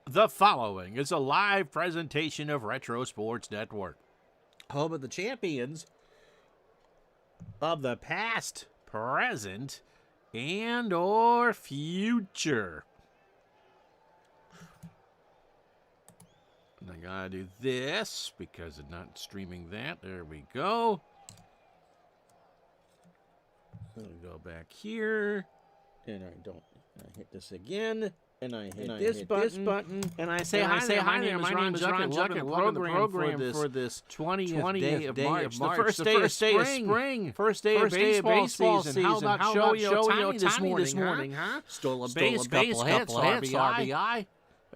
The following is a live presentation of Retro Sports Network, home of the champions of the past, present, and or future. And I gotta do this because I'm not streaming that. There we go. I'll go back here, and I hit this again. And I hit this button, and I say, hi, my name is Ron Juck, and welcome to the program for this 20th day of March, the first day of spring, first day of baseball season. How about Shohei Ohtani this morning, huh? Stole a base, couple hits, RBI.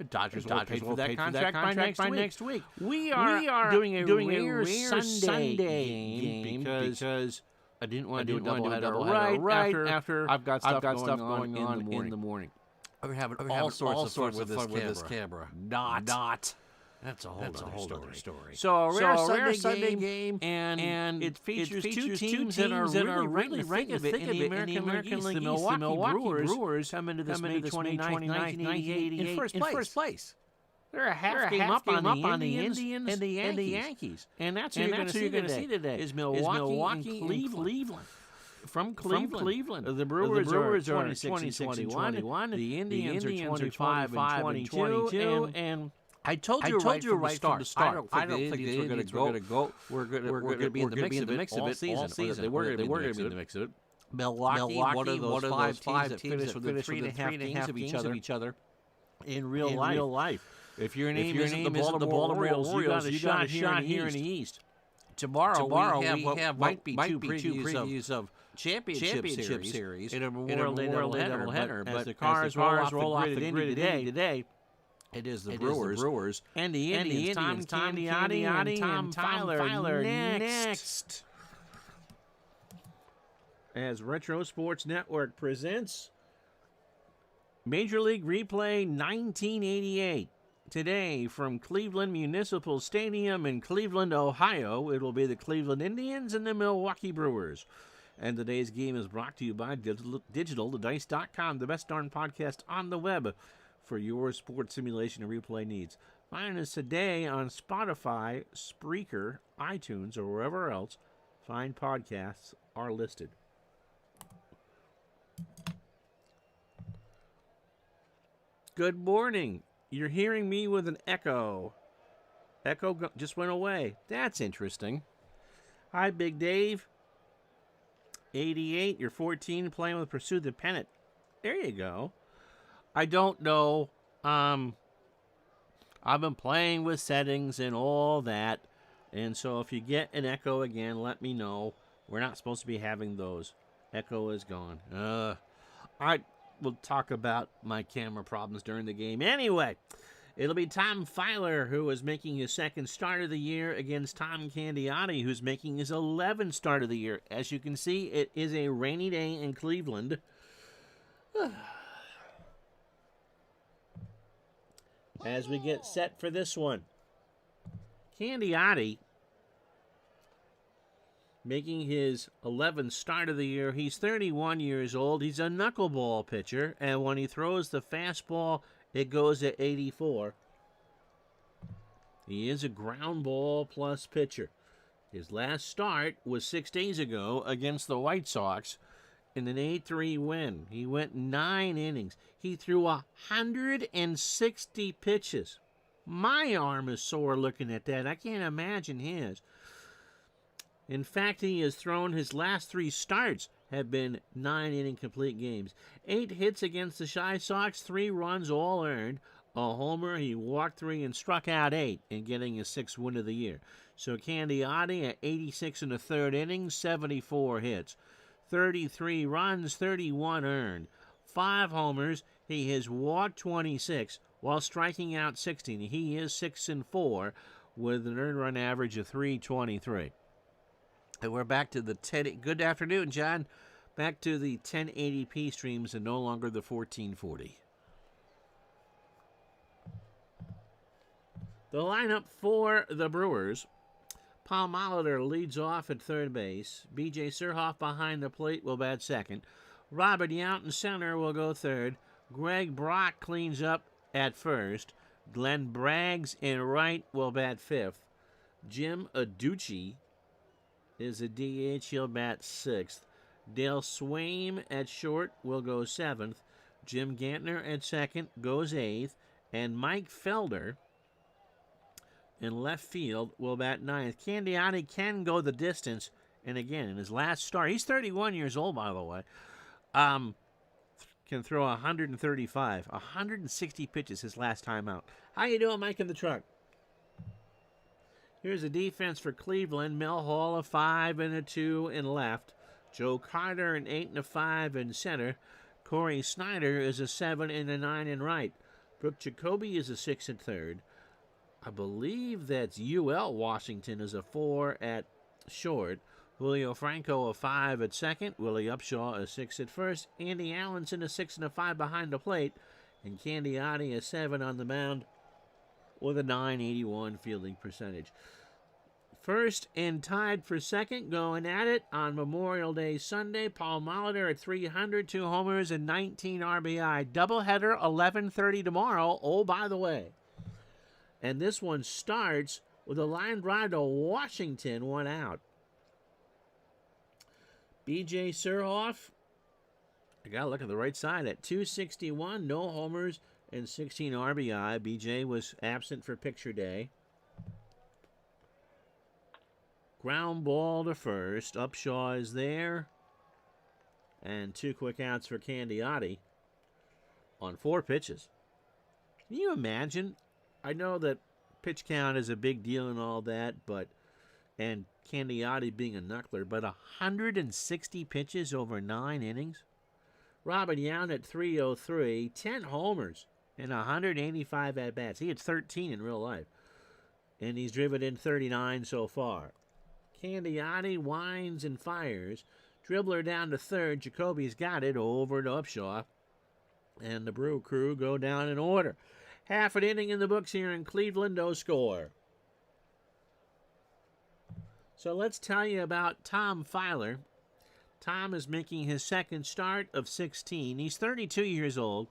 Dodgers will pay for that contract by next week. We are doing a rare Sunday game because I didn't want to do a doubleheader right after I've got stuff going on in the morning. We're having all sorts of fun with this camera. Not. That's a whole other story. So a rare Sunday game, and it features two teams that are really ranked in the American League. The Milwaukee Brewers come into this May 29th, 1988 in first place. They're a half game up on the Indians and the Yankees. And that's who you're going to see today is Milwaukee and Cleveland. From Cleveland. The Brewers are 26-21. The Indians are 25-22. And I told you right from the start. I don't think the Indians were going to go. We're going to be in the mix of it all season. They were going to be in the mix of it. Milwaukee, one of those five teams that finished within 3.5 games of each other in real life. If your name isn't the Baltimore Orioles, you got a shot here in the East. Tomorrow we have might be two previews of championship series in a Memorial Day doubleheader. But as the cars roll off the grid today, it is the Brewers and the Indians. Tom Candiotti and Tom Filer next. As Retro Sports Network presents Major League Replay 1988. Today, from Cleveland Municipal Stadium in Cleveland, Ohio, it will be the Cleveland Indians and the Milwaukee Brewers. And today's game is brought to you by digitalthedice.com, the best darn podcast on the web for your sports simulation and replay needs. Find us today on Spotify, Spreaker, iTunes, or wherever else fine podcasts are listed. Good morning. You're hearing me with an echo. Echo just went away. That's interesting. Hi, Big Dave. 88, you're 14, playing with Pursue the Pennant. There you go. I don't know. I've been playing with settings and all that. And so if you get an echo again, let me know. We're not supposed to be having those. Echo is gone. We'll talk about my camera problems during the game. Anyway, it'll be Tom Filer who is making his second start of the year against Tom Candiotti, who's making his 11th start of the year. As you can see, it is a rainy day in Cleveland. As we get set for this one, Candiotti making his 11th start of the year. He's 31 years old. He's a knuckleball pitcher, and when he throws the fastball, it goes at 84. He is a ground ball plus pitcher. His last start was 6 days ago against the White Sox in an 8-3 win. He went 9 innings. He threw 160 pitches. My arm is sore looking at that. I can't imagine his. In fact, he has thrown his last 3 starts have been 9-inning complete games. 8 hits against the Chi Sox, 3 runs all earned, a homer. He walked 3 and struck out 8 in getting his 6th win of the year. So Candiotti at 86 in the 3rd inning, 74 hits, 33 runs, 31 earned, 5 homers. He has walked 26 while striking out 16. He is 6-4 with an earned run average of 323. And we're back to the 10. Good afternoon, John. Back to the 1080p streams and no longer the 1440. The lineup for the Brewers: Paul Molitor leads off at third base. B.J. Surhoff behind the plate will bat second. Robert Yount in center will go third. Greg Brock cleans up at first. Glenn Braggs in right will bat fifth. Jim Adducci is a DH. He'll bat sixth. Dale Swaim at short will go seventh. Jim Gantner at second goes eighth. And Mike Felder in left field will bat ninth. Candiotti can go the distance. And again, in his last start, he's 31 years old, by the way. Can throw 135, 160 pitches his last time out. How you doing, Mike in the truck? Here's the defense for Cleveland. Mel Hall, a 5 and a 2 in left. Joe Carter, an 8 and a 5 in center. Corey Snyder is a 7 and a 9 in right. Brooke Jacoby is a 6 at third. I believe that's UL Washington is a 4 at short. Julio Franco a 5 at second. Willie Upshaw a 6 at first. Andy Allenson a 6 and a 5 behind the plate. And Candiotti a 7 on the mound with a .981 fielding percentage. First and tied for second, going at it on Memorial Day Sunday. Paul Molitor at 300, 2 homers and 19 RBI. Doubleheader 11:30 tomorrow. Oh, by the way. And this one starts with a line drive to Washington, 1 out. B.J. Surhoff, I got to look at the right side, at 261, no homers and 16 RBI. B.J. was absent for picture day. Ground ball to first. Upshaw is there. And 2 quick outs for Candiotti on 4 pitches. Can you imagine? I know that pitch count is a big deal and all that, and Candiotti being a knuckler, but 160 pitches over 9 innings. Robin Yount at 303, 10 homers and 185 at-bats. He had 13 in real life, and he's driven in 39 so far. Candiotti winds and fires. Dribbler down to third. Jacoby's got it over to Upshaw, and the Brew Crew go down in order. Half an inning in the books here in Cleveland, no score. So let's tell you about Tom Filer. Tom is making his second start of 16. He's 32 years old.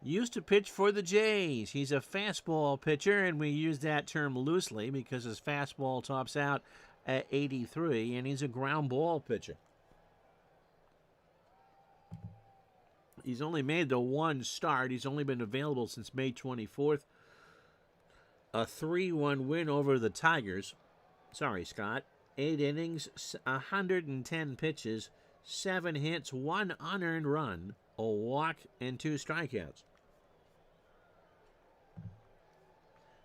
Used to pitch for the Jays. He's a fastball pitcher, and we use that term loosely because his fastball tops out at 83, and he's a ground ball pitcher. He's only made the 1 start. He's only been available since May 24th. A 3-1 win over the Tigers. Sorry, Scott. 8 innings, 110 pitches, 7 hits, 1 unearned run, a walk, and 2 strikeouts.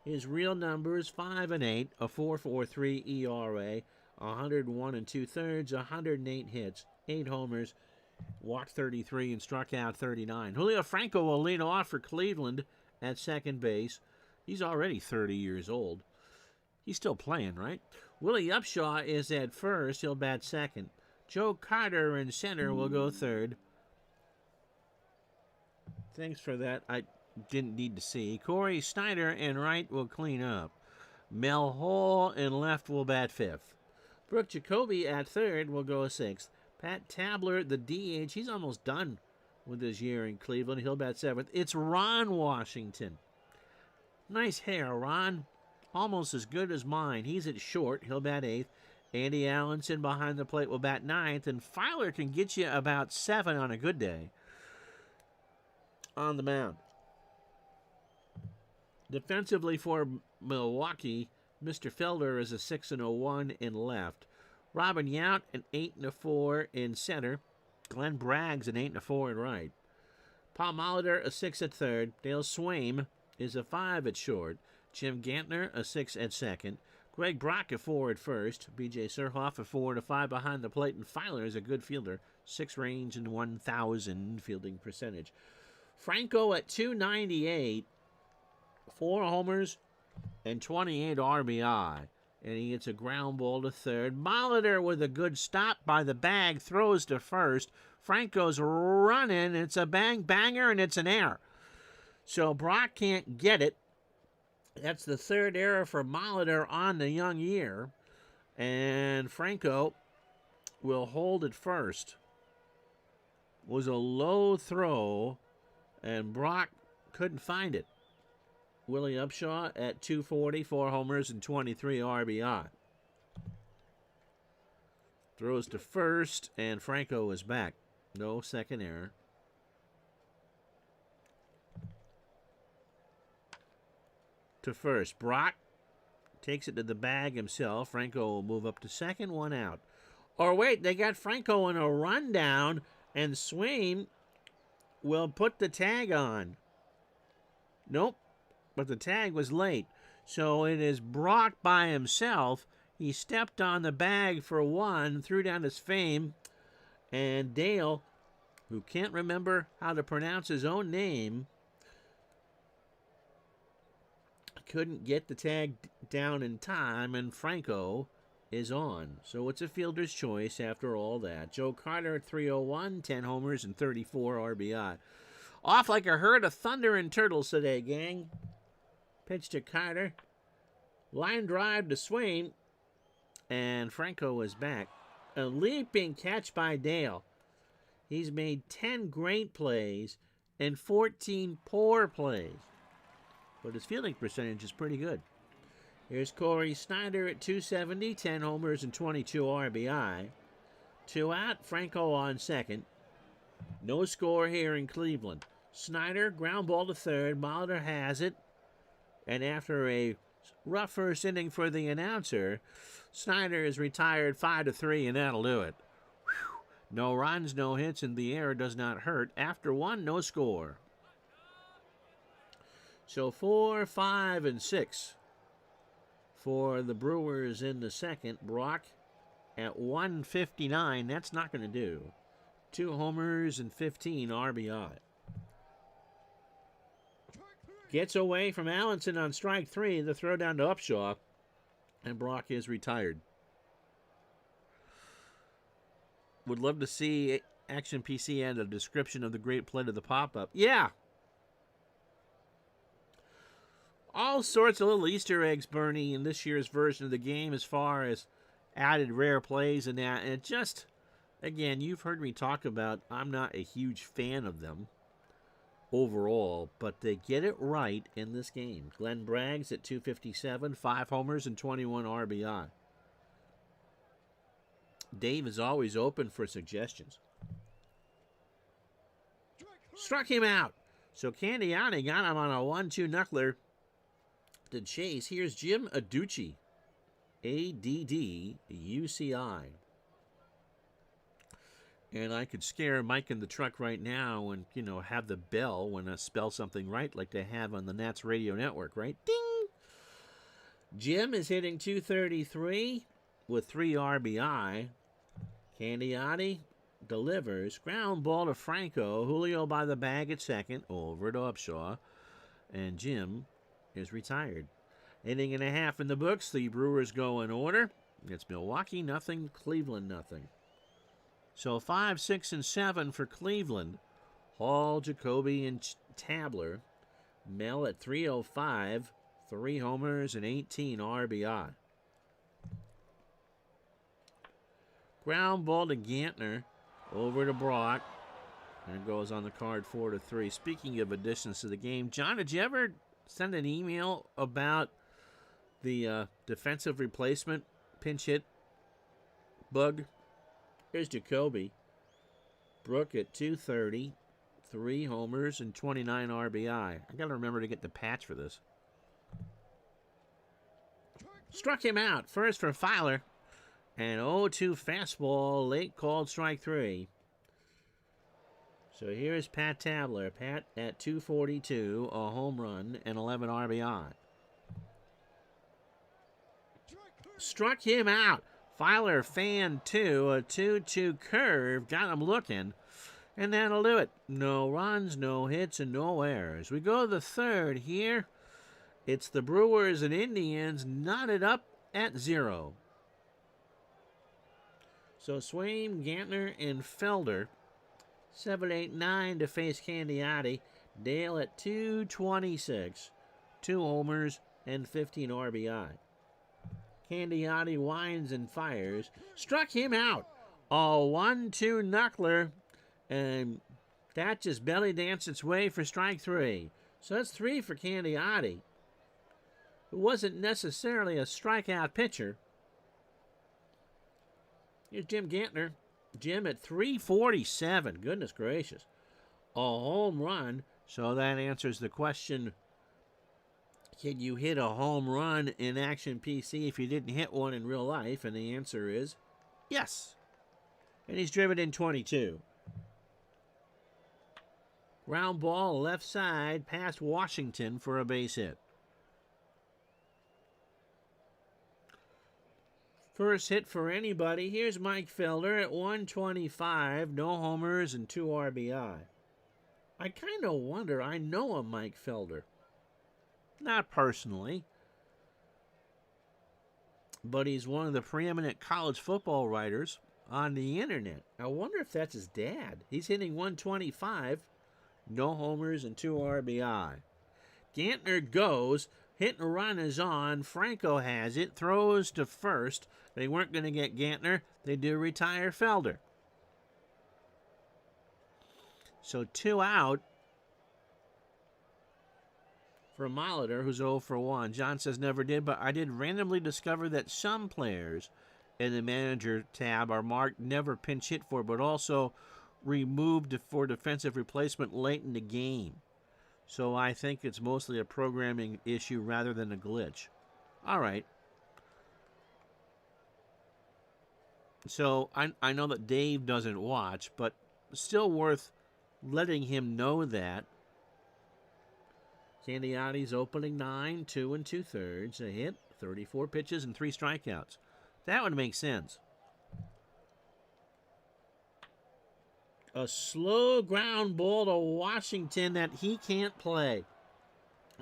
His real numbers, 5 and 8, a 4.43 ERA, 101 2/3, 108 hits, 8 homers, walked 33 and struck out 39. Julio Franco will lead off for Cleveland at second base. He's already 30 years old. He's still playing, right? Willie Upshaw is at first. He'll bat second. Joe Carter in center will go third. Thanks for that. I didn't need to see. Corey Snyder in right will clean up. Mel Hall in left will bat fifth. Brooke Jacoby at third will go sixth. Pat Tabler, the DH, he's almost done with his year in Cleveland. He'll bat seventh. It's Ron Washington. Nice hair, Ron. Almost as good as mine. He's at short. He'll bat eighth. Andy Allenson behind the plate will bat ninth. And Filer can get you about 7 on a good day on the mound. Defensively for Milwaukee, Mr. Felder is a 6-1 in left. Robin Yount an 8-4 in center. Glenn Braggs an 8-4 in right. Paul Molitor a 6 at third. Dale Swaim is a 5 at short. Jim Gantner a 6 at second. Greg Brock a 4 at first. B.J. Surhoff a 4-5 behind the plate. And Filer is a good fielder. 6 range and 1,000 fielding percentage. Franco at 298. 4 homers and 28 RBI. And he gets a ground ball to third. Molitor with a good stop by the bag. Throws to first. Franco's running. It's a bang-banger, and it's an error. So Brock can't get it. That's the third error for Molitor on the young year. And Franco will hold it first. Was a low throw, and Brock couldn't find it. Willie Upshaw at 240, 4 homers and 23 RBI. Throws to first, and Franco is back. No second error. To first, Brock takes it to the bag himself. Franco will move up to second, 1 out. Or wait, they got Franco in a rundown, and Swain will put the tag on. Nope, but the tag was late. So it is Brock by himself. He stepped on the bag for 1, threw down his fame, and Dale, who can't remember how to pronounce his own name, couldn't get the tag down in time, and Franco is on. So it's a fielder's choice after all that. Joe Carter at 301, 10 homers and 34 RBI. Off like a herd of thunder and turtles today, gang. Pitch to Carter. Line drive to Swain. And Franco is back. A leaping catch by Dale. He's made 10 great plays and 14 poor plays. But his fielding percentage is pretty good. Here's Corey Snyder at 270, 10 homers and 22 RBI. 2 out, Franco on second. No score here in Cleveland. Snyder, ground ball to third. Molitor has it. And after a rough first inning for the announcer, Snyder is retired 5-3, and that'll do it. Whew. No runs, no hits, and the error does not hurt. After 1, no score. So 4, 5, and 6 for the Brewers in the second. Brock at 159. That's not going to do. 2 homers and 15 RBI. Gets away from Allenson on strike 3. The throw down to Upshaw. And Brock is retired. Would love to see Action PC add a description of the great play to the pop-up. Yeah. All sorts of little Easter eggs, Bernie, in this year's version of the game as far as added rare plays and that. And it just, again, you've heard me talk about, I'm not a huge fan of them overall, but they get it right in this game. Glenn Braggs at 257, 5 homers and 21 RBI. Dave is always open for suggestions. Struck him out. So Candiani got him on a 1-2 knuckler to chase. Here's Jim Adducci. A-D-D-U-C-I. And I could scare Mike in the truck right now and, have the bell when I spell something right like they have on the Nats radio network, right? Ding! Jim is hitting 233 with 3 RBI. Candiani delivers. Ground ball to Franco. Julio by the bag at second. Over to Upshaw. And Jim is retired. Inning and a half in the books. The Brewers go in order. It's Milwaukee, nothing. Cleveland, nothing. So 5, 6, and 7 for Cleveland. Hall, Jacoby, and Tabler. Mel at 305. 3 homers and 18 RBI. Ground ball to Gantner. Over to Brock. And it goes on the card 4-3. Speaking of additions to the game, John, did you ever send an email about the defensive replacement pinch hit bug? Here's Jacoby. Brooke at 230, 3 homers and 29 RBI. I got to remember to get the patch for this. Struck him out. First for Filer. And 0-2 fastball. Late called strike 3. So here's Pat Tabler. Pat at 242, a home run and 11 RBI. Struck him out. Filer fan 2, a 2-2 curve. Got him looking. And that'll do it. No runs, no hits, and no errors. We go to the third here. It's the Brewers and Indians knotted up at 0. So Swain, Gantner, and Felder. 7, 8, 9 to face Candiati. Dale at 226. 2 homers and 15 RBI. Candiati winds and fires. Struck him out. A 1-2 knuckler. And that just belly danced its way for strike 3. So that's 3 for Candiati. who wasn't necessarily a strikeout pitcher. Here's Jim Gantner. Jim at 347. Goodness gracious. A home run. So that answers the question, can you hit a home run in Action PC if you didn't hit one in real life? And the answer is yes. And he's driven in 22. Ground ball left side past Washington for a base hit. First hit for anybody. Here's Mike Felder at 125. No homers and 2 RBI. I kind of wonder, I know a Mike Felder. Not personally. But he's one of the preeminent college football writers on the internet. I wonder if that's his dad. He's hitting 125. No homers and 2 RBI. Gantner goes. Hit and run is on. Franco has it. Throws to first. They weren't going to get Gantner. They do retire Felder. So 2 out for Molitor, who's 0 for 1. John says never did, but I did randomly discover that some players in the manager tab are marked never pinch hit for, but also removed for defensive replacement late in the game. So I think it's mostly a programming issue rather than a glitch. All right. So I know that Dave doesn't watch, but still worth letting him know that. Candiotti's opening 9, 2 2/3, a hit, 34 pitches and 3 strikeouts. That would make sense. A slow ground ball to Washington that he can't play.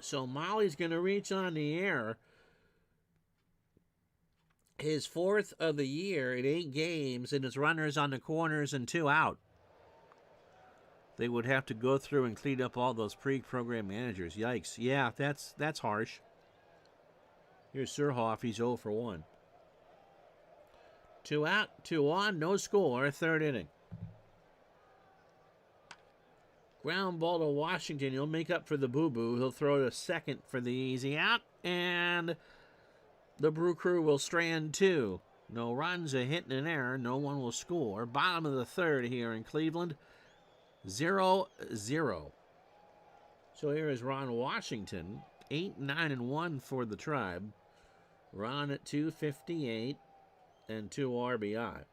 So Molly's going to reach on the air. His 4th of the year in 8 games, and his runners on the corners and 2 out. They would have to go through and clean up all those pre-program managers. Yikes. Yeah, that's harsh. Here's Surhoff. He's 0 for 1. 2 out, 2 on, no score, 3rd inning. Ground ball to Washington. He'll make up for the boo-boo. He'll throw to second for the easy out. And the Brew Crew will strand 2. No runs, a hit and an error. No one will score. Bottom of the 3rd here in Cleveland. 0-0. So here is Ron Washington. 8-9-1 for the Tribe. Ron at 258 and 2 RBI.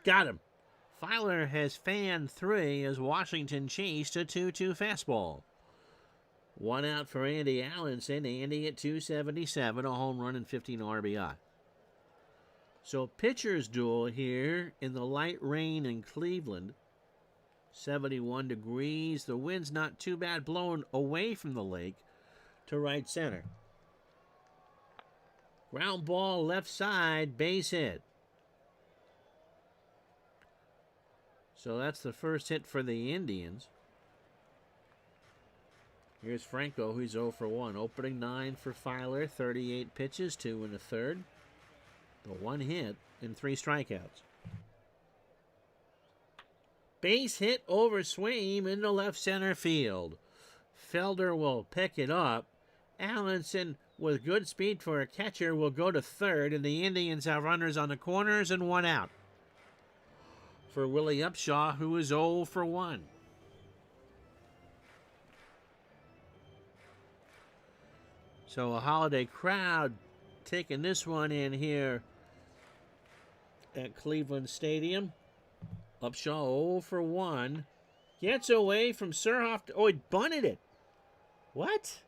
Got him. Filer has fanned 3 as Washington chased a 2-2 fastball. 1 out for Andy Allenson. Andy at 277, a home run and 15 RBI. So pitcher's duel here in the light rain in Cleveland. 71 degrees. The wind's not too bad, blowing away from the lake to right center. Ground ball left side, base hit. So that's the first hit for the Indians. Here's Franco, who's 0 for 1. Opening 9 for Filer, 38 pitches, 2 1/3. The 1 hit and 3 strikeouts. Base hit over Swaim into left center field. Felder will pick it up. Allenson, with good speed for a catcher, will go to 3rd, and the Indians have runners on the corners and 1 out. For Willie Upshaw, who is 0 for 1. So a holiday crowd taking this one in here at Cleveland Stadium. Upshaw 0 for 1. Gets away from Surhoff. Oh, he bunted it. What?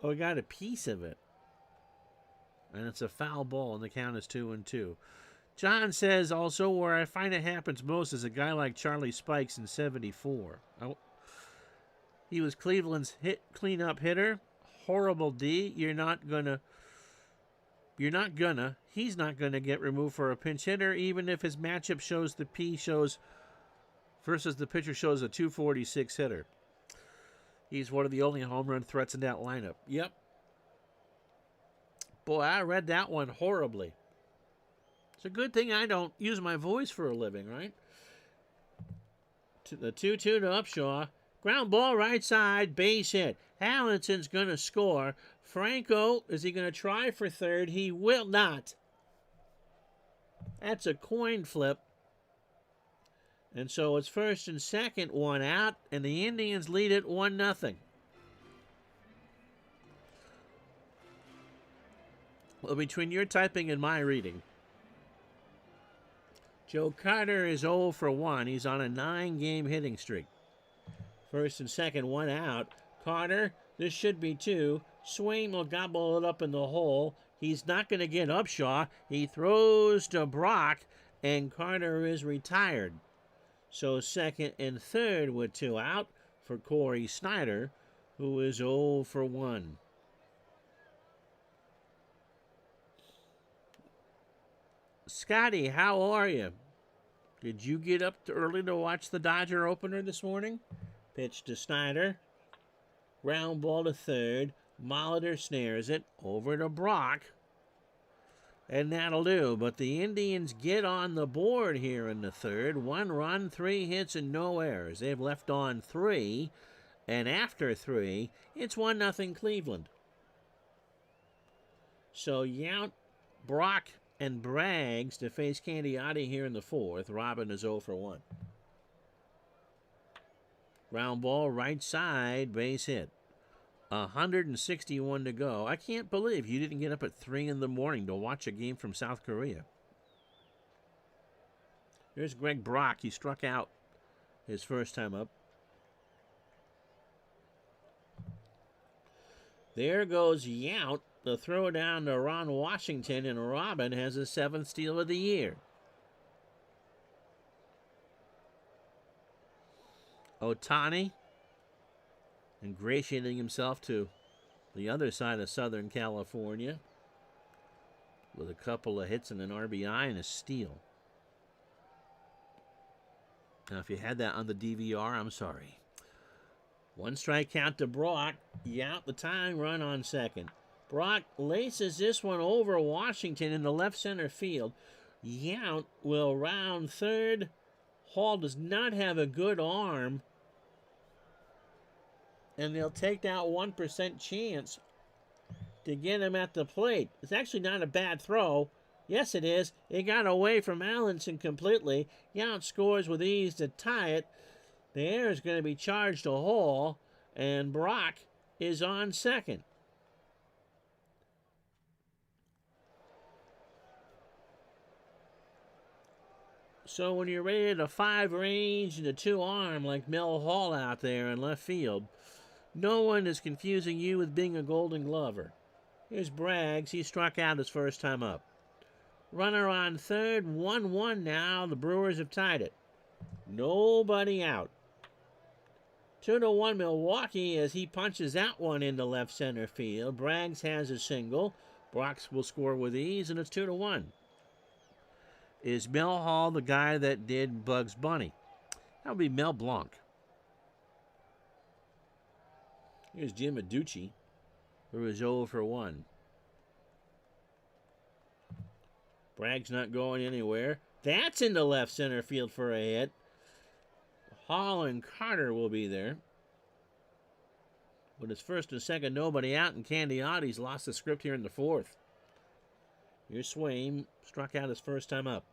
Oh, he got a piece of it. And it's a foul ball, and the count is 2-2. John says also, where I find it happens most is a guy like Charlie Spikes in 74. He was Cleveland's cleanup hitter. Horrible D. He's not gonna get removed for a pinch hitter, even if his matchup shows the P shows versus the pitcher shows a 246 hitter. He's one of the only home run threats in that lineup. Yep. Boy, I read that one horribly. It's a good thing I don't use my voice for a living, right? The 2-2 to Upshaw. Ground ball right side, base hit. Allinson's going to score. Franco, is he going to try for third? He will not. That's a coin flip. And so it's first and second, one out, and the Indians lead it 1-0. Well, between your typing and my reading, Joe Carter is 0 for 1. He's on a 9-game hitting streak. First and second, one out. Carter, this should be 2. Swain will gobble it up in the hole. He's not going to get Upshaw. He throws to Brock, and Carter is retired. So second and third with 2 out for Corey Snyder, who is 0 for 1. Scotty, how are you? Did you get up early to watch the Dodger opener this morning? Pitch to Snyder. Ground ball to third. Molitor snares it over to Brock. And that'll do. But the Indians get on the board here in the third. 1 run, 3 hits, and no errors. They've left on 3. And after 3, it's 1-0 Cleveland. So Yount, Brock, and Braggs to face Candiotti here in the fourth. Robin is 0 for 1. Ground ball right side, base hit. 161 to go. I can't believe you didn't get up at 3 in the morning to watch a game from South Korea. Here's Greg Brock. He struck out his first time up. There goes Yount. The throw down to Ron Washington, and Robin has his 7th steal of the year. Ohtani ingratiating himself to the other side of Southern California with a couple of hits and an RBI and a steal. Now, if you had that on the DVR, I'm sorry. 1 strike count to Brock. Yount the tying run on second. Brock laces this one over Washington in the left center field. Yount will round third. Hall does not have a good arm. And they'll take that 1% chance to get him at the plate. It's actually not a bad throw. Yes, it is. It got away from Allinson completely. Yount scores with ease to tie it. The air is going to be charged to Hall, and Brock is on second. So when you're rated a 5 range and a 2 arm like Mel Hall out there in left field, no one is confusing you with being a Golden Glover. Here's Braggs. He struck out his first time up. Runner on third, 1-1 now. The Brewers have tied it. Nobody out. 2-1 Milwaukee as he punches that one into left center field. Braggs has a single. Brock will score with ease, and it's 2-1. Is Mel Hall the guy that did Bugs Bunny? That would be Mel Blanc. Here's Jim Adducci, who is 0 for 1. Bragg's not going anywhere. That's into left center field for a hit. Hall and Carter will be there. With his first and second, nobody out, and Candiotti's lost the script here in the fourth. Here's Swain, struck out his first time up.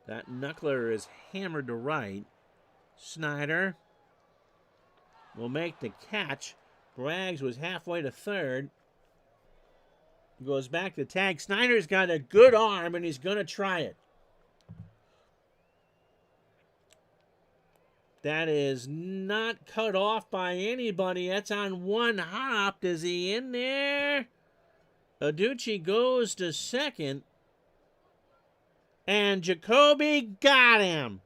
That knuckler is hammered to right. Snyder will make the catch. Braggs was halfway to third. Goes back to tag. Snyder's got a good arm, and he's going to try it. That is not cut off by anybody. That's on one hop. Is he in there? Adducci goes to second. And Jacoby got him.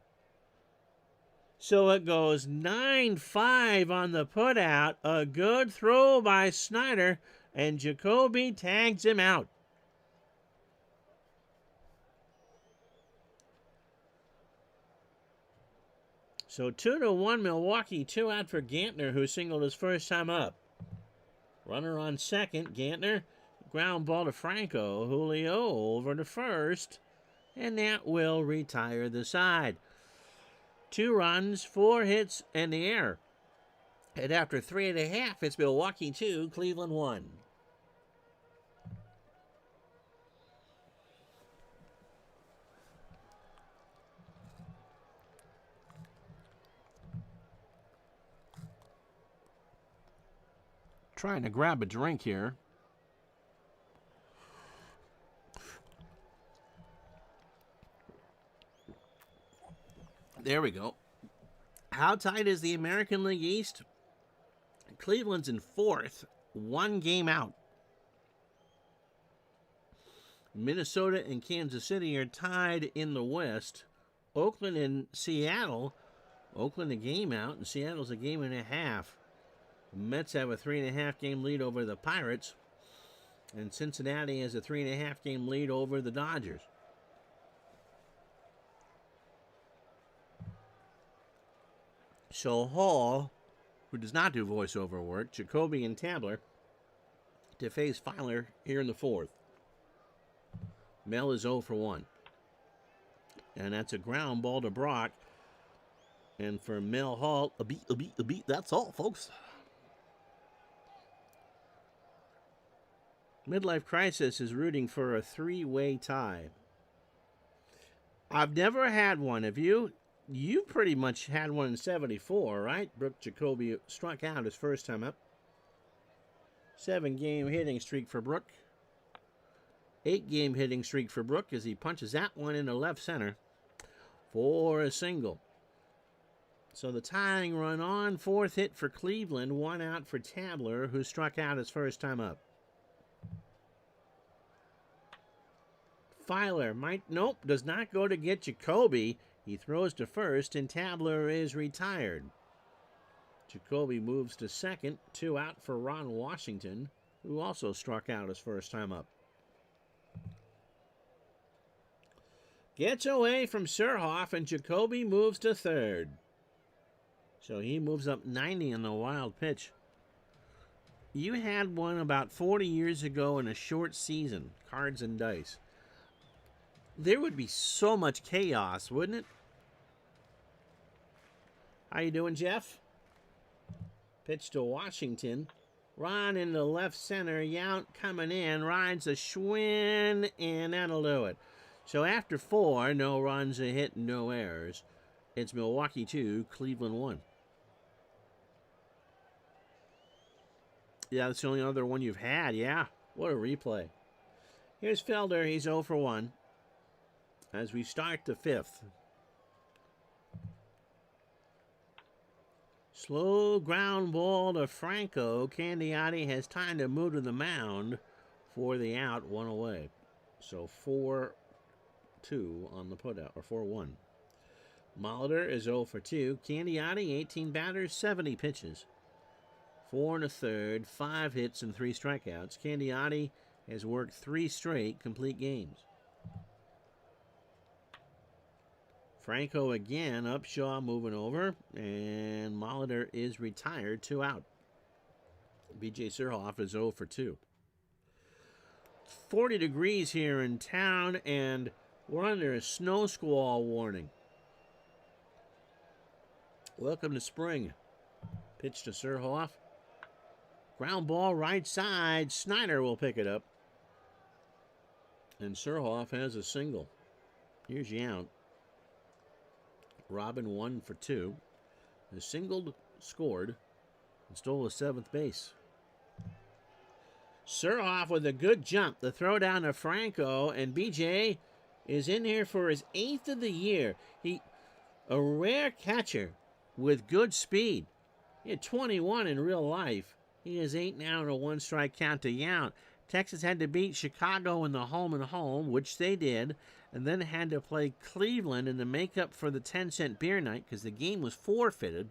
So it goes 9-5 on the putout. A good throw by Snyder. And Jacoby tags him out. So 2-1 Milwaukee, 2 out for Gantner, who singled his first time up. Runner on second, Gantner, ground ball to Franco. Julio over to first, and that will retire the side. 2 runs, 4 hits, and the error. And after 3.5, it's Milwaukee 2, Cleveland 1. Trying to grab a drink here. There we go. How tight is the American League East? Cleveland's in 4th, 1 game out. Minnesota and Kansas City are tied in the West. Oakland and Seattle. Oakland a game out, and Seattle's a game and a half. Mets have a 3.5 game lead over the Pirates, and Cincinnati has a 3.5 game lead over the Dodgers. So Hall, who does not do voiceover work, Jacoby and Tabler to face Filer here in the 4th. Mel is 0 for 1. And that's a ground ball to Brock. And for Mel Hall, a beat, that's all, folks. Midlife Crisis is rooting for a 3-way tie. I've never had one. Have you? You pretty much had one in 74, right? Brooke Jacoby struck out his first time up. 7-game hitting streak for Brooke. 8-game hitting streak for Brooke as he punches that one into left center for a single. So the tying run on, 4th hit for Cleveland, 1 out for Tabler, who struck out his first time up. Filer does not go to get Jacoby. He throws to first, and Tabler is retired. Jacoby moves to second, 2 out for Ron Washington, who also struck out his first time up. Gets away from Surhoff, and Jacoby moves to third. So he moves up 90 in the wild pitch. You had one about 40 years ago in a short season, cards and dice. There would be so much chaos, wouldn't it? How you doing, Jeff? Pitch to Washington. Ron into left center. Yount coming in. Rides a Schwinn, and that'll do it. So after 4, no runs, a hit, no errors. It's Milwaukee 2, Cleveland 1. Yeah, that's the only other one you've had. Yeah, what a replay. Here's Felder. He's 0 for 1. As we start the 5th. Slow ground ball to Franco. Candiotti has time to move to the mound for the out, 1 away. So 4-2 on the putout, or 4-1. Molitor is 0 for 2. Candiotti, 18 batters, 70 pitches. 4 1/3, 5 hits, and 3 strikeouts. Candiotti has worked 3 straight complete games. Franco again, Upshaw moving over, and Molitor is retired, 2 out. B.J. Surhoff is 0 for 2. 40 degrees here in town, and we're under a snow squall warning. Welcome to spring. Pitch to Surhoff. Ground ball right side. Snyder will pick it up. And Surhoff has a single. Here's Yount. Robin 1 for 2. The singled, scored, and stole the 7th base. Surhoff with a good jump. The throw down to Franco, and BJ is in here for his 8th of the year. A rare catcher with good speed. He had 21 in real life. He has 8 now and a 1-strike count to Yount. Texas had to beat Chicago in the home and home, which they did, and then had to play Cleveland in the makeup for the 10-cent beer night because the game was forfeited,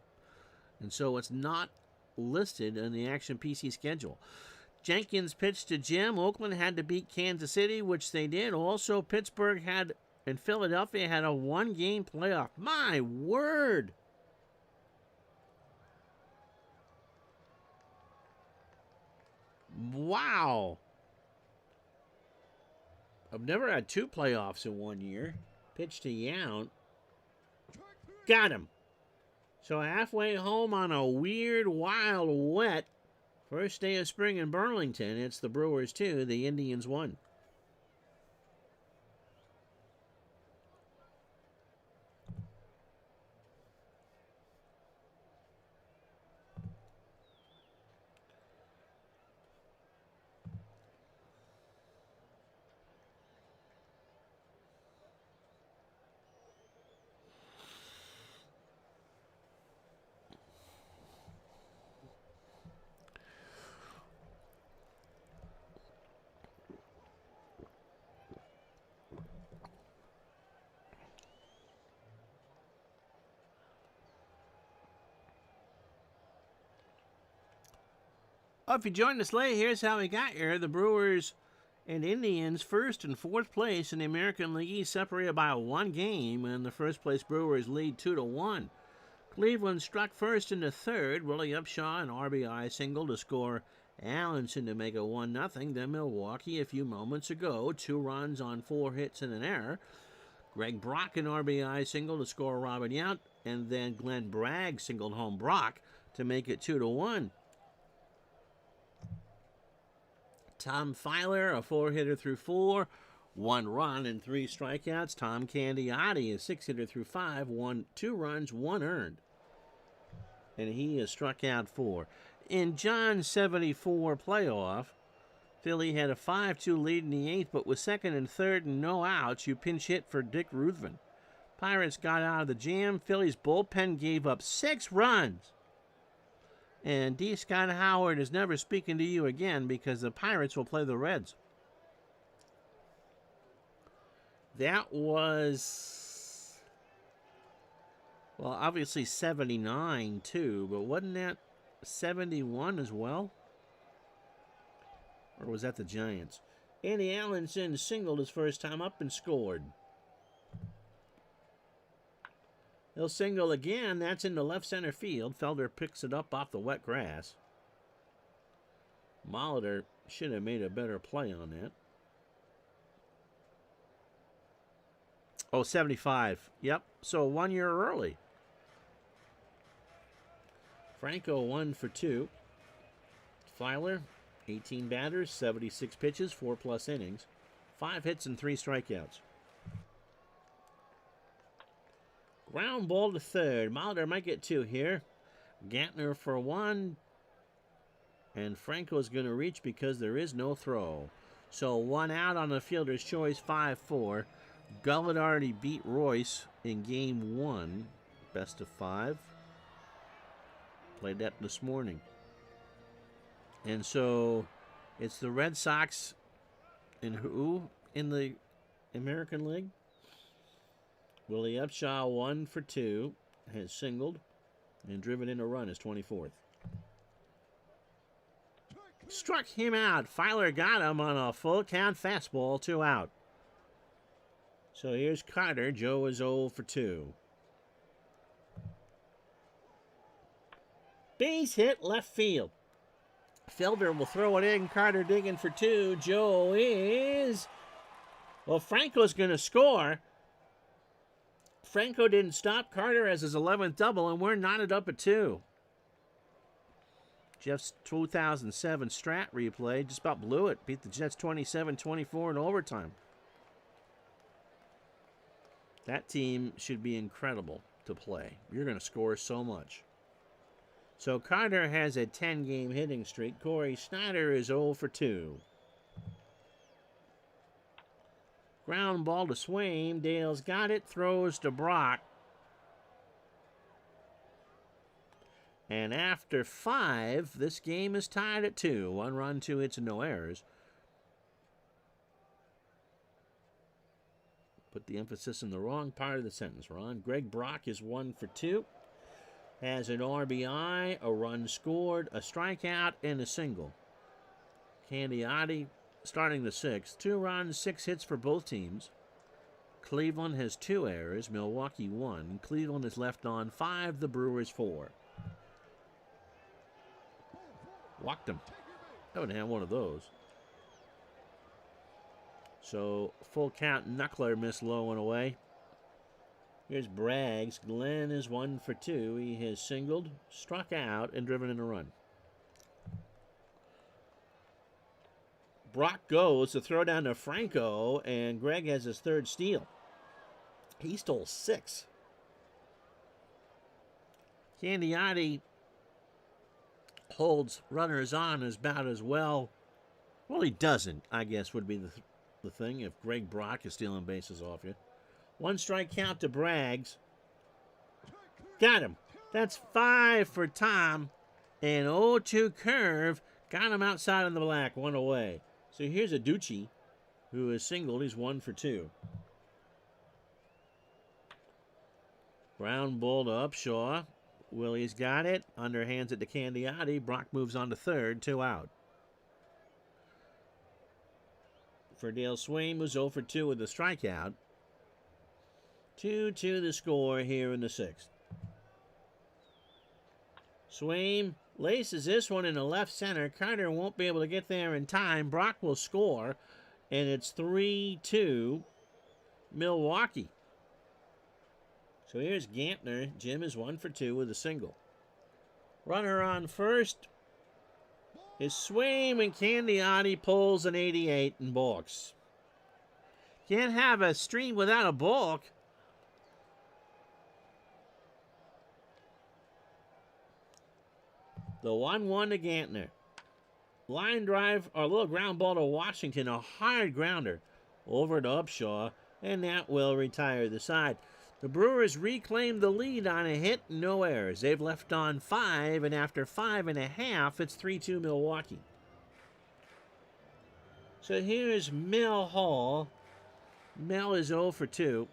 and so it's not listed in the Action PC schedule. Jenkins pitched to Jim. Oakland had to beat Kansas City, which they did. Also, Pittsburgh and Philadelphia had a 1-game playoff. My word! Wow! I've never had 2 playoffs in 1 year. Pitch to Yount. Got him. So halfway home on a weird, wild, wet first day of spring in Burlington. It's the Brewers 2, the Indians 1. Oh, if you joined us late, here's how we got here. The Brewers and Indians, first and fourth place in the American League East, separated by 1 game, and the first place Brewers lead 2-1. Cleveland struck first in the third. Willie Upshaw, an RBI single to score Allenson to make it 1-0. Then Milwaukee, a few moments ago, 2 runs on 4 hits and an error. Greg Brock, an RBI single to score Robin Yount, and then Glenn Bragg singled home Brock to make it 2-1. Tom Filer, a 4-hitter through 4, 1 run and 3 strikeouts. Tom Candiotti, a 6-hitter through 5, 2 runs, 1 earned. And he has struck out 4. In John's 74 playoff, Philly had a 5-2 lead in the 8th, but with second and third and no outs, you pinch hit for Dick Ruthven. Pirates got out of the jam. Philly's bullpen gave up 6 runs. And D. Scott Howard is never speaking to you again because the Pirates will play the Reds. That was, well, obviously 79 too, but wasn't that 71 as well? Or was that the Giants? Andy Allenson singled his first time up and scored. He'll single again. That's in the left center field. Felder picks it up off the wet grass. Molitor should have made a better play on that. Oh, 75. Yep. So 1 year early. Franco 1 for 2. Filer, 18 batters, 76 pitches, 4+ innings, 5 hits and 3 strikeouts. Ground ball to third. Molitor might get 2 here. Gantner for 1. And Franco's going to reach because there is no throw. So 1 out on the fielder's choice, 5-4. Gullett already beat Royce in game 1. Best of 5. Played that this morning. And so it's the Red Sox and who in the American League? Willie Upshaw 1 for 2, has singled and driven in a run, his 24th. Struck him out. Filer got him on a full count fastball, 2 out. So here's Carter. Joe is 0 for 2. Base hit left field. Felder will throw it in. Carter digging for 2. Joe is, well, Franco's going to score. Franco didn't stop. Carter has his 11th double, and we're knotted up at 2. Jeff's 2007 Strat replay just about blew it. Beat the Jets 27-24 in overtime. That team should be incredible to play. You're going to score so much. So Carter has a 10-game hitting streak. Corey Snyder is 0 for 2. Ground ball to Swain. Dale's got it. Throws to Brock. And after 5, this game is tied at 2. 1 run, 2 hits, and no errors. Put the emphasis in the wrong part of the sentence, Ron. Greg Brock is 1 for 2. Has an RBI, a run scored, a strikeout, and a single. Candiotti starting the 6th. 2 runs, 6 hits for both teams. Cleveland has 2 errors. Milwaukee 1. Cleveland is left on 5. The Brewers 4. Walked him. I haven't had one of those. So full count. Knuckler missed low and away. Here's Braggs. Glenn is 1 for 2. He has singled, struck out, and driven in a run. Brock goes to throw down to Franco, and Greg has his 3rd steal. He stole 6. Candiotti holds runners on about as well. Well, he doesn't, I guess, would be the thing if Greg Brock is stealing bases off you. 1 strike count to Braggs. Got him. That's 5 for Tom. And 0-2 curve. Got him outside in the black. 1 away. So here's Aducci, who is singled. He's 1 for 2. Ground ball to Upshaw. Willie's got it. Underhands it to Candiotti. Brock moves on to 3rd. 2 out. For Dale Swaim, who's 0 for 2 with a strikeout. 2-2 the score here in the 6th. Swaim laces this one in the left center. Carter won't be able to get there in time. Brock will score, and it's 3-2 Milwaukee. So here's Gantner. Jim is 1 for 2 with a single. Runner on first is Swaim, and Candiotti pulls an 88 and balks. Can't have a stream without a balk. The 1-1 to Gantner. Line drive, or a little ground ball to Washington. A hard grounder over to Upshaw, and that will retire the side. The Brewers reclaimed the lead on a hit, no errors. They've left on 5, and after 5.5, it's 3-2 Milwaukee. So here's Mel Hall. Mel is 0 for 2.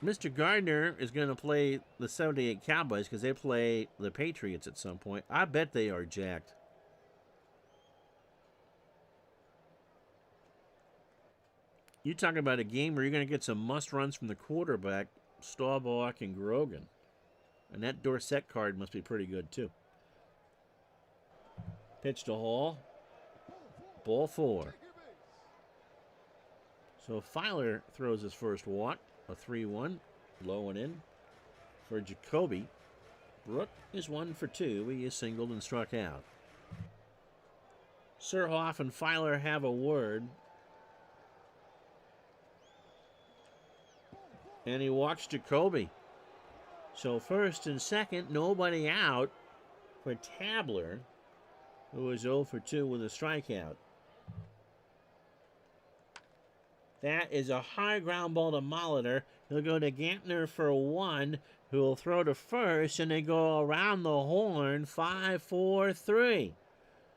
Mr. Gardner is going to play the 78 Cowboys because they play the Patriots at some point. I bet they are jacked. You talking about a game where you're going to get some must runs from the quarterback, Staubach and Grogan. And that Dorsett card must be pretty good, too. Pitch to Hall. Ball 4. So Filer throws his first walk. A 3-1. Low and in. For Jacoby. Brook is 1 for 2. He is singled and struck out. Surhoff and Filer have a word. And he walks Jacoby. So first and second, nobody out for Tabler, who is 0 for 2 with a strikeout. That is a high ground ball to Molitor. He'll go to Gantner for 1, who will throw to first, and they go around the horn, 5-4-3.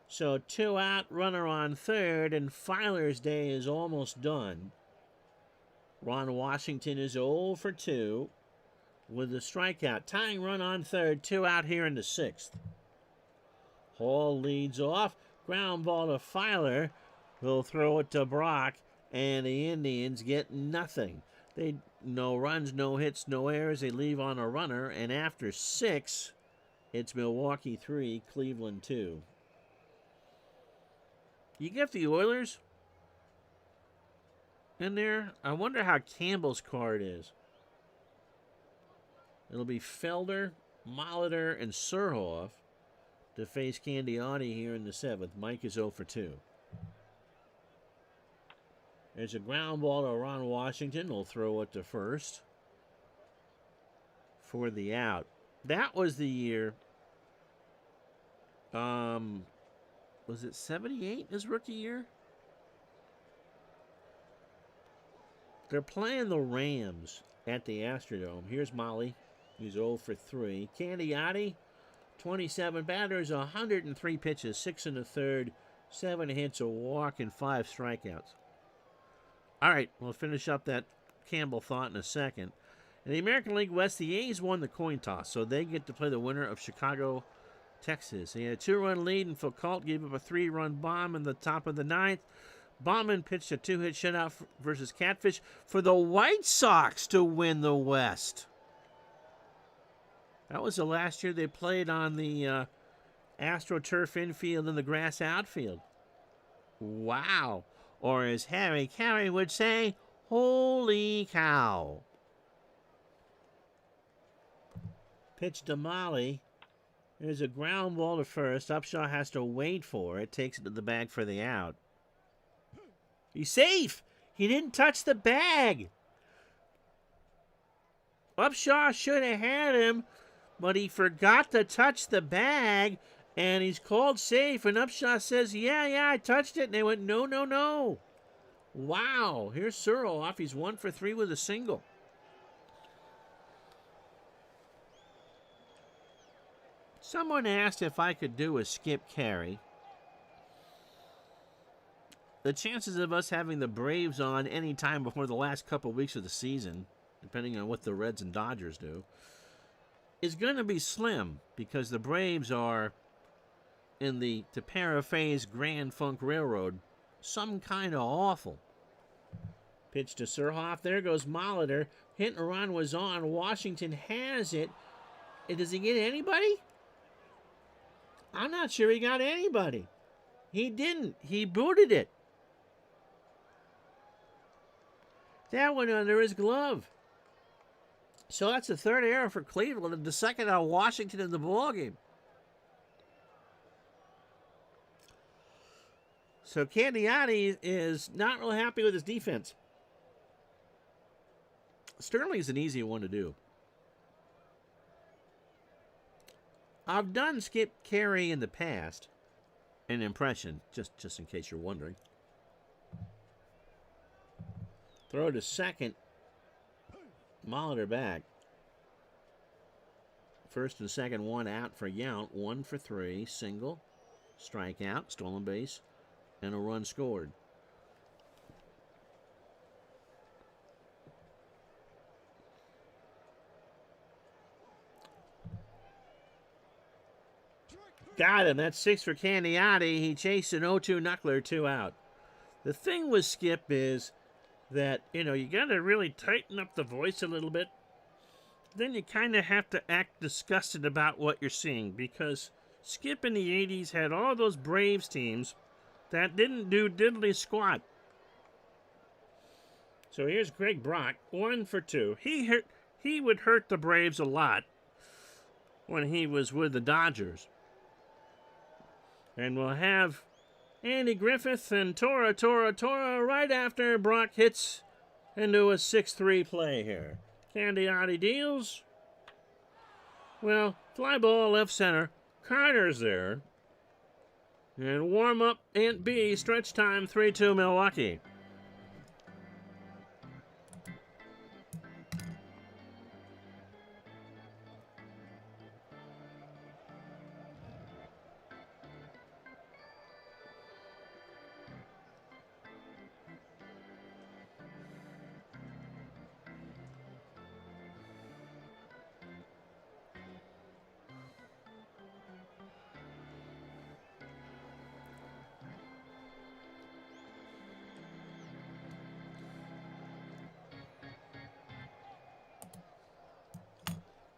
So 2 out, runner on 3rd, and Filer's day is almost done. Ron Washington is 0 for 2 with a strikeout. Tying run on 3rd, 2 out here in the 6th. Hall leads off. Ground ball to Filer. He'll throw it to Brock, and the Indians get nothing. No runs, no hits, no errors. They leave on a runner, and after 6, it's Milwaukee 3, Cleveland 2. You get the Oilers in there. I wonder how Campbell's card is. It'll be Felder, Molitor, and Surhoff to face Candiotti here in the 7th. Mike is 0 for 2. There's a ground ball to Ron Washington. He'll throw it to first for the out. That was the year. Was it 78 his rookie year? They're playing the Rams at the Astrodome. Here's Molly. He's 0 for 3. Candiotti, 27 batters, 103 pitches, 6 1/3, 7 hits, a walk, and 5 strikeouts. All right, we'll finish up that Campbell thought in a second. In the American League West, the A's won the coin toss, so they get to play the winner of Chicago, Texas. They had a 2-run lead, and Foucault gave up a 3-run bomb in the top of the 9th. Baumann pitched a 2-hit shutout versus Catfish for the White Sox to win the West. That was the last year they played on the AstroTurf infield and the grass outfield. Wow. Or as Harry Carey would say, holy cow. Pitch to Molly. There's a ground ball to first. Upshaw has to wait for it. Takes it to the bag for the out. He's safe. He didn't touch the bag. Upshaw should have had him, but he forgot to touch the bag, and he's called safe. And Upshaw says, yeah, I touched it. And they went, no. Wow. Here's Searle off. He's 1 for 3 with a single. Someone asked if I could do a skip carry. The chances of us having the Braves on any time before the last couple weeks of the season, depending on what the Reds and Dodgers do, is going to be slim because the Braves are, in the, to paraphrase Grand Funk Railroad, some kind of awful. Pitch to Surhoff. There goes Molitor. Hit and run was on. Washington has it. Does he get anybody? I'm not sure he got anybody. He didn't. He booted it. That went under his glove. So that's the third error for Cleveland and the second on Washington in the ballgame. So Candiotti is not real happy with his defense. Sterling's an easy one to do. I've done skip carry in the past. An impression, just in case you're wondering. Throw to second. Molitor back. First and second, one out for Yount. 1 for 3. Single. Strikeout. Stolen base. And a run scored. Got him. That's 6 for Candiotti. He chased an 0-2 knuckler, 2 out. The thing with Skip is that, you got to really tighten up the voice a little bit. Then you kind of have to act disgusted about what you're seeing because Skip in the 80s had all those Braves teams that didn't do diddly squat. So here's Greg Brock, 1 for 2. He would hurt the Braves a lot when he was with the Dodgers. And we'll have Andy Griffith and Tora right after Brock hits into a 6-3 play here. Candiotti deals. Well, fly ball left center. Carter's there. And warm up Ant B. Stretch time 3-2 Milwaukee.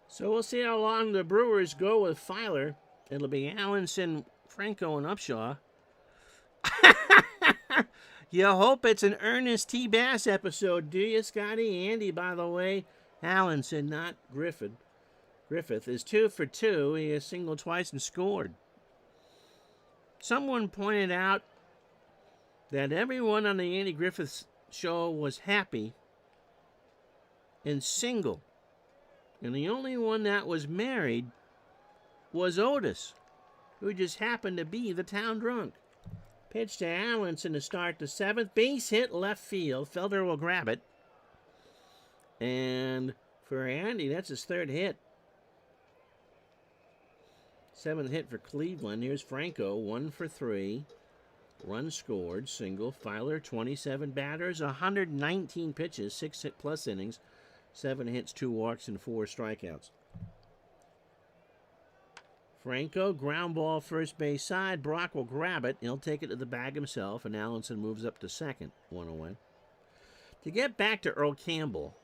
So we'll see how long the Brewers go with Filer. It'll be Allenson, Franco, and Upshaw. You hope it's an Ernest T. Bass episode, do you, Scotty? Andy, by the way, Allenson, not Griffith. Griffith is 2 for 2. He has singled twice and scored. Someone pointed out that everyone on the Andy Griffith show was happy and single. And the only one that was married was Otis, who just happened to be the town drunk. Pitch to Allenson to start the 7th. Base hit left field. Felder will grab it. And for Andy, that's his 3rd hit. 7th hit for Cleveland. Here's Franco, 1 for 3. Run scored, single. Filer, 27 batters, 119 pitches, 6 hit plus innings. 7 hits, 2 walks, and 4 strikeouts. Franco, ground ball first base side. Brock will grab it. He'll take it to the bag himself, and Allenson moves up to second. 1 away. To get back to Earl Campbell.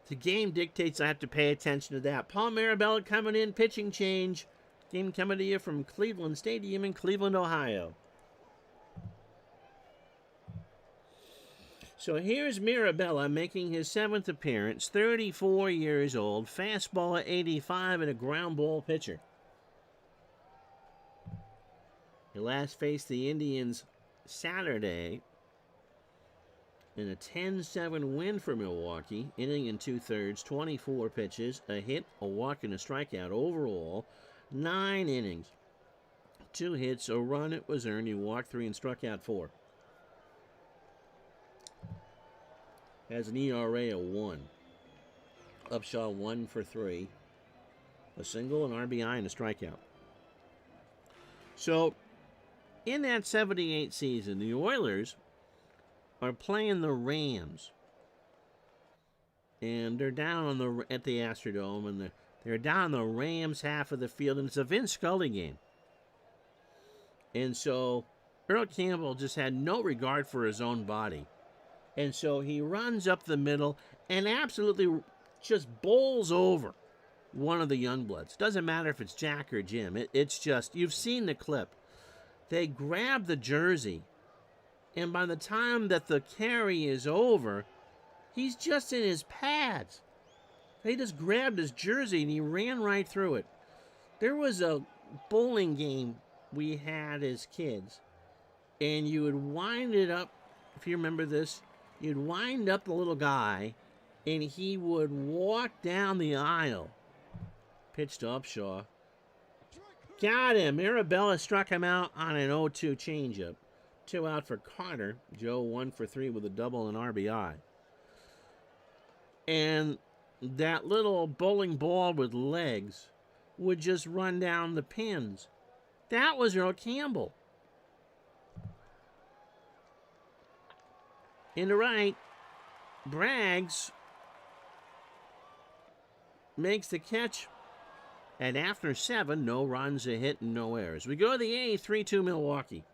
The game dictates I have to pay attention to that. Paul Marabella coming in, pitching change. Game coming to you from Cleveland Stadium in Cleveland, Ohio. So here's Mirabella making his 7th appearance, 34 years old, fastball at 85 and a ground ball pitcher. He last faced the Indians Saturday in a 10-7 win for Milwaukee, inning and 2/3, 24 pitches, a hit, a walk, and a strikeout. Overall, 9 innings, 2 hits, a run it was earned. He walked 3 and struck out 4. Has an ERA of 1. Upshaw 1 for 3. A single, an RBI, and a strikeout. So, in that 78 season, the Oilers are playing the Rams. And they're down at the Astrodome, and they're down the Rams half of the field, and it's a Vince Scully game. And so, Earl Campbell just had no regard for his own body. And so he runs up the middle and absolutely just bowls over one of the Youngbloods. Doesn't matter if it's Jack or Jim. It's just, you've seen the clip. They grab the jersey, and by the time that the carry is over, he's just in his pads. They just grabbed his jersey and he ran right through it. There was a bowling game we had as kids, and you would wind it up, if you remember this, you'd wind up the little guy, and he would walk down the aisle. Pitch to Upshaw. Got him. Mirabella struck him out on an 0-2 changeup. 2 out for Carter. Joe 1 for 3 with a double and RBI. And that little bowling ball with legs would just run down the pins. That was Earl Campbell. In the right, Braggs makes the catch. And after 7, no runs, a hit, and no errors. We go to the 8th, 3-2 Milwaukee.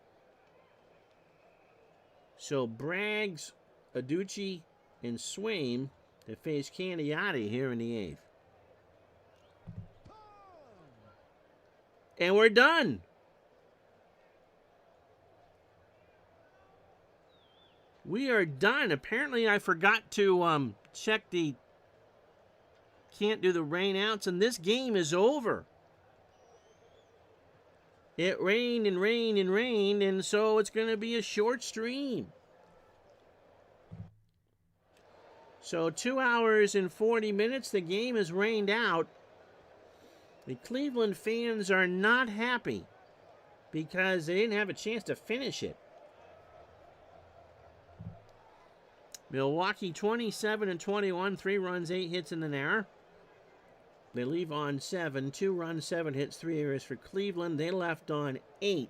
So Braggs, Aducci, and Swaim to face Candiotti here in the 8th. And we're done. We are done. Apparently, I forgot to check the can't do the rain outs, and this game is over. It rained and rained and rained, and so it's going to be a short stream. So 2 hours and 40 minutes, the game is rained out. The Cleveland fans are not happy because they didn't have a chance to finish it. Milwaukee 27-21, 3 runs, 8 hits in an error. They leave on 7, 2 runs, 7 hits, 3 errors for Cleveland. They left on 8.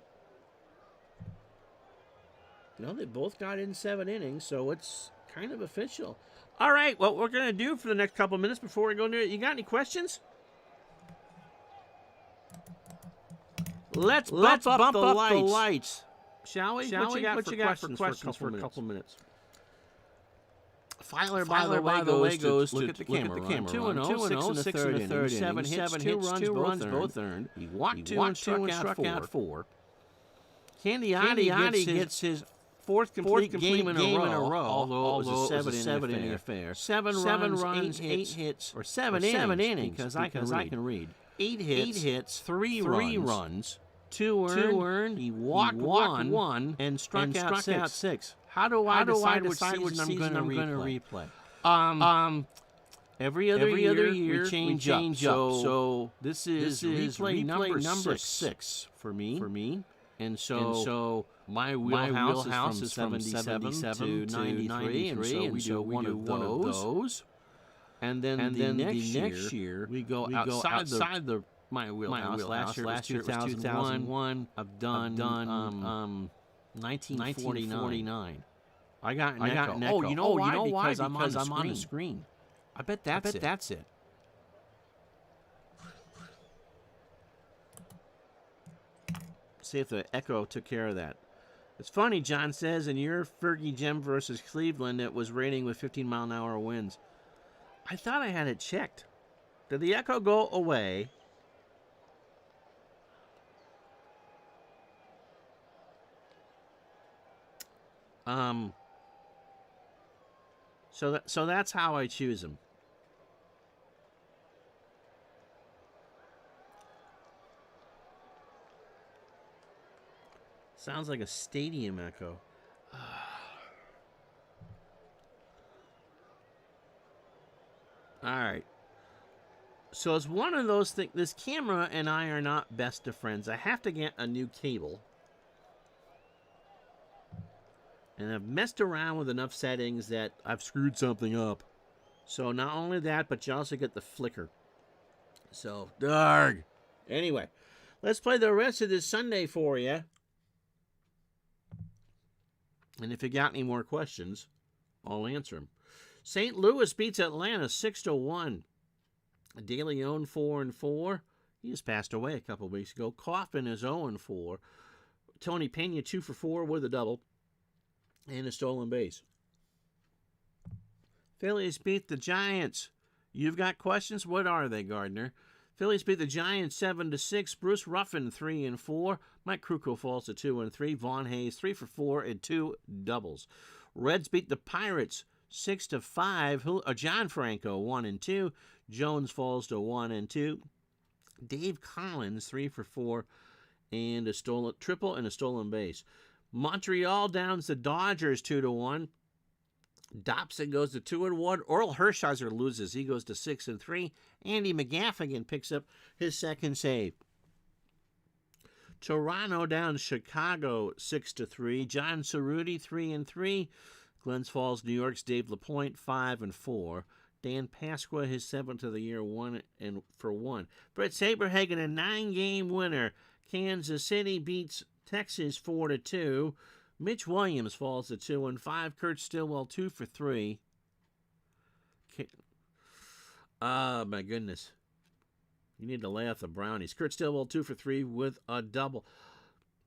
No, they both got in 7 innings, so it's kind of official. All right, what we're going to do for the next couple of minutes before we go near it, you got any questions? Let's bump up the lights. Shall we? What you got for questions for a couple minutes? Filer, by the way, goes to look at the camera. 2-0, 6 in the third inning, 7 hits, 2 runs, both earned. He walked 2 and struck out 4. Candiotti gets his fourth complete game in a row, although it was a 7-inning affair. 7 runs, 8 hits, or 7 innings, because I can read. 8 hits, 3 runs, 2 earned. He walked 1 and struck out 6. How do I decide which season I'm going to replay? Every other year we change up. So this is replay number 6 for me. And so my wheelhouse is from 77 to 93, and so we do one of those. And then the next year we go outside my wheelhouse. Last year was 2001. I've done 1949. I got an echo. Oh, you know why? Because I'm on the screen. I bet that's it. See if the echo took care of that. It's funny, John says, in your Fergie Gem versus Cleveland, it was raining with 15-mile-an-hour winds. I thought I had it checked. Did the echo go away? So that's how I choose them. Sounds like a stadium echo. All right. So it's one of those things. This camera and I are not best of friends. I have to get a new cable. And I've messed around with enough settings that I've screwed something up. So not only that, but you also get the flicker. So, darn. Anyway, let's play the rest of this Sunday for you. And if you got any more questions, I'll answer them. St. Louis beats Atlanta 6-1. De Leon 4-4. He just passed away a couple weeks ago. Kaufman is 0-4. Tony Pena 2-4 with a double and a stolen base. Phillies beat the Giants. You've got questions? What are they, Gardner? Phillies beat the Giants 7-6. Bruce Ruffin 3-4. Mike Krukow falls to 2-3. Vaughn Hayes 3-4 and 2 doubles. Reds beat the Pirates 6-5. John Franco 1-2. Jones falls to 1-2. Dave Collins 3-4 and a stolen triple and a stolen base. Montreal downs the Dodgers 2-1. Dobson goes to 2-1. Orel Hershiser loses. He goes to 6-3. Andy McGaffigan picks up his second save. Toronto downs Chicago 6-3. John Cerruti 3-3. Glens Falls, New York's Dave LaPointe 5-4. Dan Pasqua, his 7th of the year, 1-1. Brett Saberhagen, a 9-game winner. Kansas City beats Texas 4-2. Mitch Williams falls to 2-5. Kurt Stillwell 2-3. My goodness. You need to lay off the brownies. Kurt Stillwell 2-3 with a double.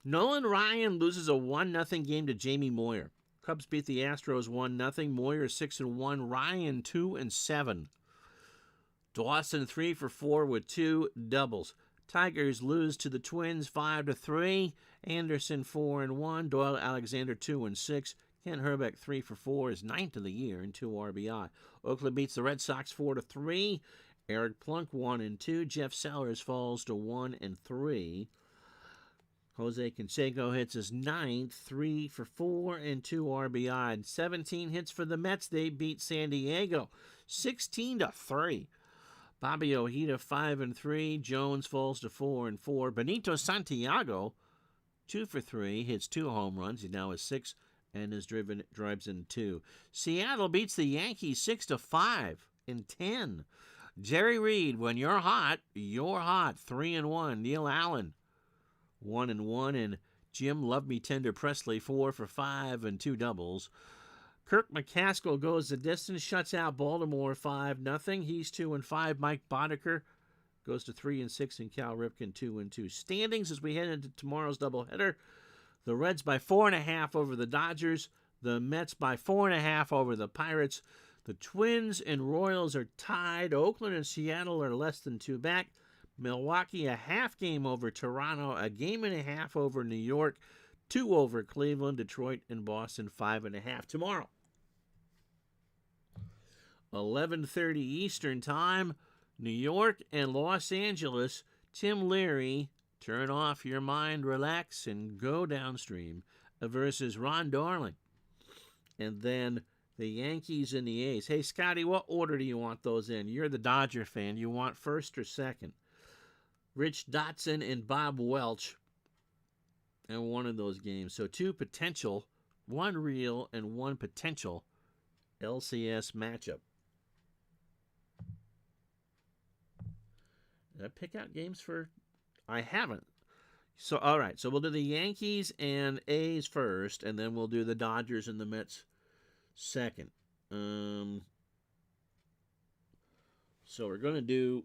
Nolan Ryan loses a 1-0 game to Jamie Moyer. Cubs beat the Astros 1-0. Moyer 6-1. Ryan 2-7. Dawson 3-4 with 2 doubles. Tigers lose to the Twins 5-3. Anderson 4-1. Doyle Alexander 2-6. Ken Herbeck 3-4, his 9th of the year and 2 RBI. Oakland beats the Red Sox 4-3. Eric Plunk 1-2. Jeff Sellers falls to 1-3. Jose Canseco hits his 9th, 3-4 and 2 RBI. And 17 hits for the Mets. They beat San Diego 16-3. Bobby Ojeda 5-3. Jones falls to 4-4. Benito Santiago 2-3, hits 2 home runs. He now has 6 and drives in 2. Seattle beats the Yankees 6-5 in 10. Jerry Reed, when you're hot, 3-1. Neil Allen 1-1, and Jim Love Me Tender Presley 4-5 and 2 doubles. Kirk McCaskill goes the distance, shuts out Baltimore 5-0. He's 2-5. Mike Boddicker goes to 3-6, and Cal Ripken 2-2. Standings as we head into tomorrow's doubleheader: the Reds by 4.5 over the Dodgers, the Mets by 4.5 over the Pirates. The Twins and Royals are tied. Oakland and Seattle are less than 2 back. Milwaukee a half game over Toronto, a game and a half over New York, 2 over Cleveland. Detroit and Boston 5.5 tomorrow. 11:30 Eastern Time, New York and Los Angeles. Tim Leary, turn off your mind, relax, and go downstream versus Ron Darling. And then the Yankees and the A's. Hey, Scotty, what order do you want those in? You're the Dodger fan. You want first or second? Rich Dotson and Bob Welch in one of those games. So 2 potential, 1 real and 1 potential LCS matchup. Did I pick out games for? I haven't. So, all right. So we'll do the Yankees and A's first, and then we'll do the Dodgers and the Mets second. So we're going to do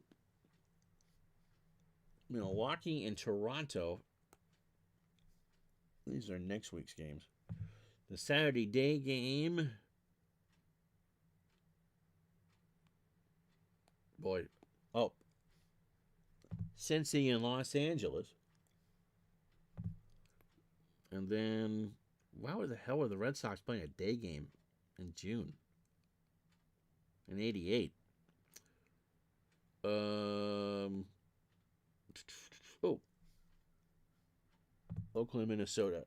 Milwaukee and Toronto. These are next week's games. The Saturday day game. Boy. Oh. Cincy and Los Angeles. And then, why the hell were the Red Sox playing a day game in June? An 88. Oh. Oakland, Minnesota.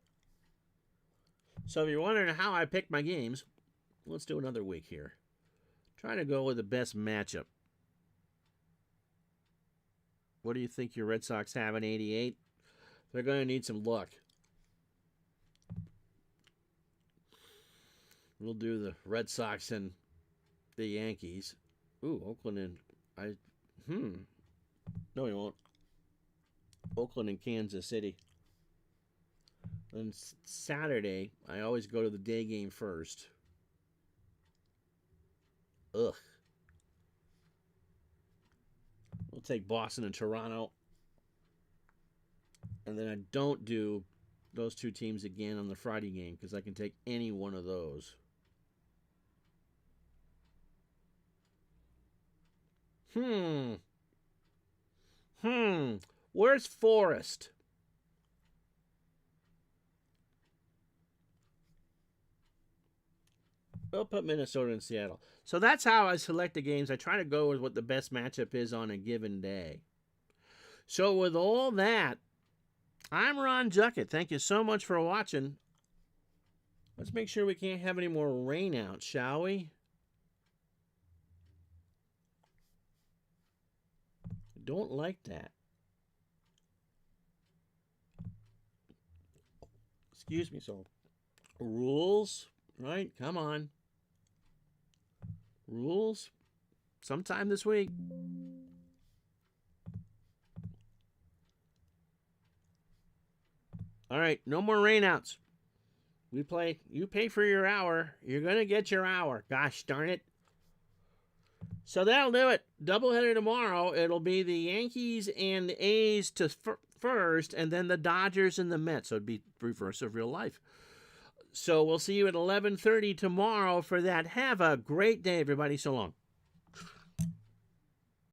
So if you're wondering how I pick my games, let's do another week here. Trying to go with the best matchup. What do you think your Red Sox have in 88? They're going to need some luck. We'll do the Red Sox and the Yankees. Ooh, Oakland and No, we won't. Oakland and Kansas City. Then Saturday, I always go to the day game first. Ugh. We'll take Boston and Toronto. And then I don't do those two teams again on the Friday game because I can take any one of those. Where's Forrest? We'll put Minnesota and Seattle. So that's how I select the games. I try to go with what the best matchup is on a given day. So with all that, I'm Ron Juckett. Thank you so much for watching. Let's make sure we can't have any more rain out, shall we? I don't like that. Excuse me, so rules, right? Come on. Rules sometime this week. All right, no more rainouts. You pay for your hour. You're going to get your hour. Gosh darn it. So that'll do it. Doubleheader tomorrow. It'll be the Yankees and the A's to first, and then the Dodgers and the Mets. So it'd be reverse of real life. So we'll see you at 11:30 tomorrow for that. Have a great day, everybody. So long.